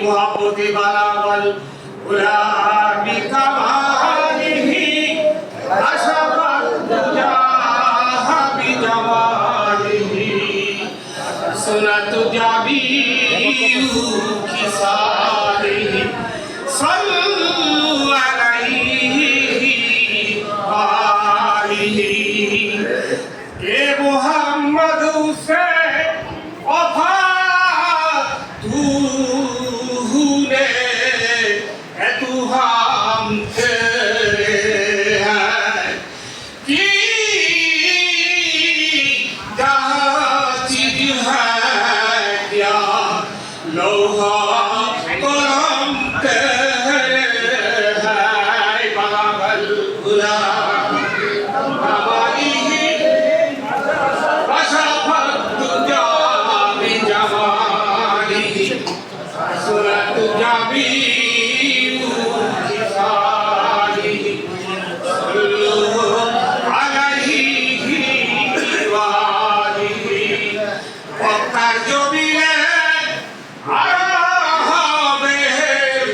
محبت بلاغ الغلام كمال خصاله صلوا عليه وآله এ মোহাম্মদ সে of a तूने तू हम तेरे हैं कि जहाँ चीज है क्या लोहा कलम तेरे हैं बगल गुलाम हमारी अशरफत दुनिया में जमाली सुरत जमील खिसाली सल्लु अलैहि वालिहि वक्तार জমিনে আরামে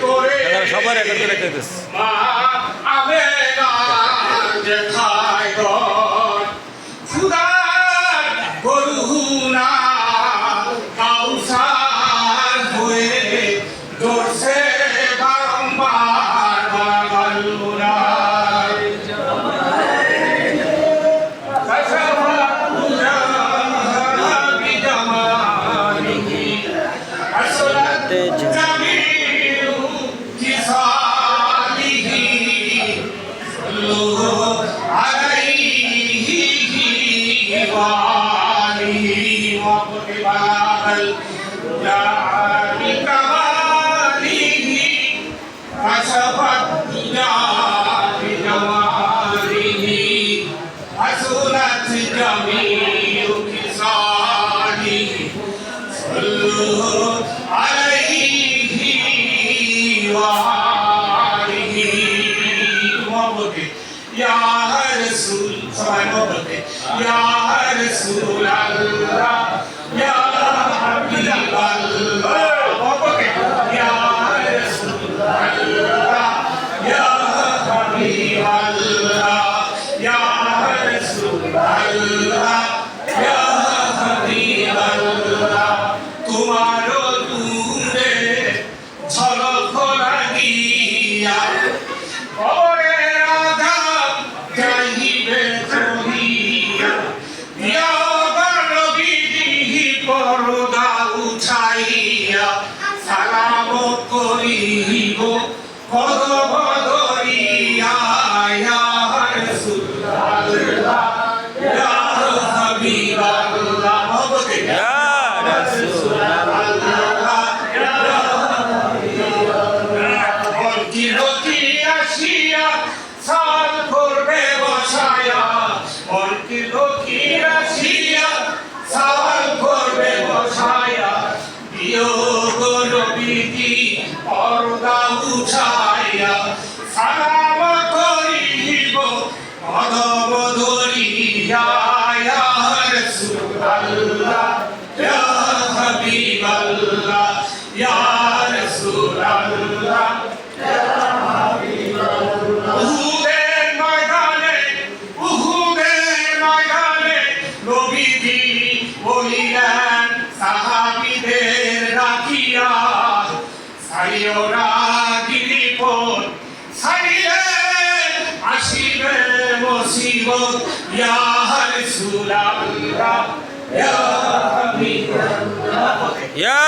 করে সবার এক করে রেখেছিস মা আমেনা যেথায় গন খুদার করুণা কাউসার হয়ে দর্শে বারংবার বাগাল মুরার या रसूल सबाई मोहब्बत या रसूल अल्लाह या हबीब अल्लाह मोहब्बत या रसूल अल्लाह या हबीब अल्लाह या रसूल अल्लाह या हबीब अल्लाह तुम्हारो दूरे झलक লাগিয়া সালাম করিব কদম ধরিয়া ইয়া রাসূলুল্লাহ ইয়া হাবিবাল্লাহ ইয়া রাসূলুল্লাহ ইয়া হাবিবাল্লাহ অন্তিরতি আসিয়া সাল করবে বসায়া অন্তিরতি আসিয়া সাল করবে বসায়া বিয়োগ নবীজি পর্দা উঠাইয়া সালাম করিব কদম ধরিয়া ইয়া রাসূলুল্লাহ ইয়া হাবিবাল্লাহ ইয়া রাসূলুল্লাহ ইয়া হাবিবাল্লাহ উহুদের ময়দানে নবীজি বলিলেন সাহাবীদের রাখিয়া সারিও না গিরিপথ সারিলে আসিবে মুসিবত ইয়া রাসূলুল্লাহ ইয়া হাবিবাল্লাহ ইয়া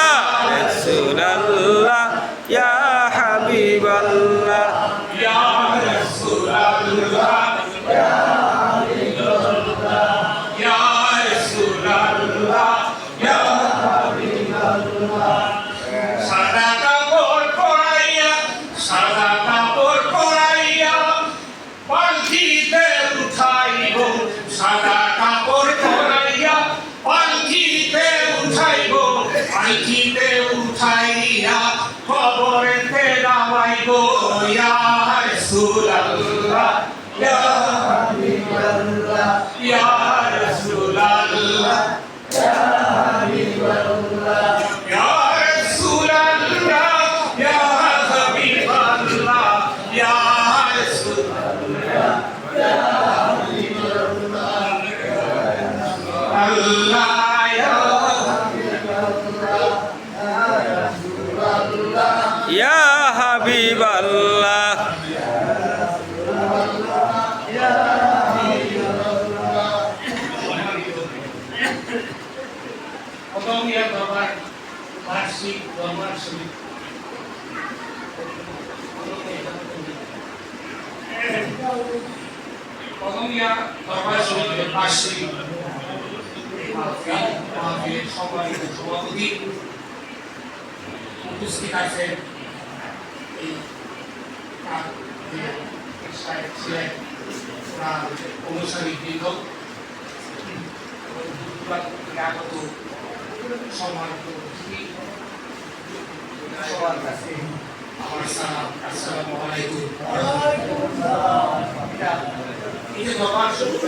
রাসূলুল্লাহ ইয়া হাবিবাল্লাহ ইয়া রাসূলুল্লাহ ইয়া হাবিবাল্লাহ ইয়া রাসূলুল্লাহ ইয়া হাবিবাল্লাহ সাদা কাপড় পরাইয়া পালকিতে উঠাইব সাদা কাপড় পরাইয়া পালকিতে উঠাইয়া কবরেতে নামাইব ইয়া রাসূলুল্লাহ ইয়া হাবিবাল্লাহ ইয়া রাসূলুল্লাহ ইয়া হাবিবাল্লাহ ইয়া রাসূলুল্লাহ ইয়া হাবিবাল্লাহ ইয়া রাসূলুল্লাহ ইয়া হাবিবাল্লাহ আল্লাহ ইয়া হাবিবাল্লাহ দরবার শরীফ প্রথমিয়া দরবার শরীফের পাশে মাহফিলের সম্মানিত সভাপতি উপস্থিত আছেন এই ছিলেন ওনার অনুসারী বৃন্দ আগত সম্মানিত অতিথি সবার কাছে আমার সালাম আসসালামু আলাইকুম এই যে দরবার শরীফ